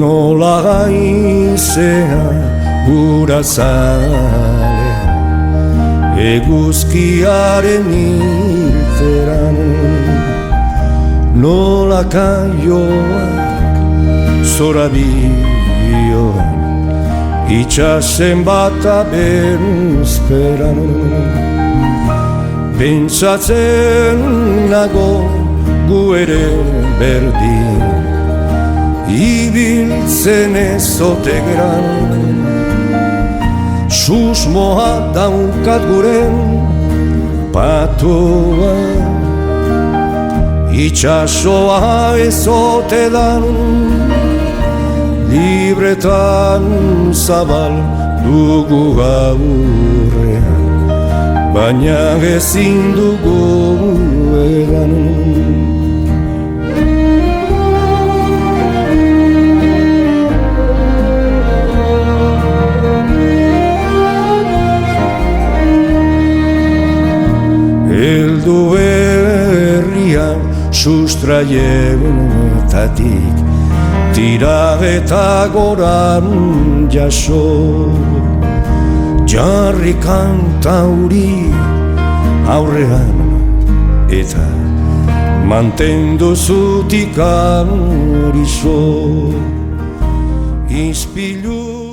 nola gaizea ura zalean, eguzkiaren iteran, nola kaioak zorabioan, itxasen bata bezperan. Pentsatzen nago gu ere berdin, ibiltzen ezote geran. Susmoa daukat guren patoa, itxasoa ezote dan, libretan zabal dugu gaurrean, baina ezin dugu edan. Eldu herrian sustraietatik, tira eta goran jaso, jarri kanta huri aurrean, eta mantendu zutik horizo, ispilu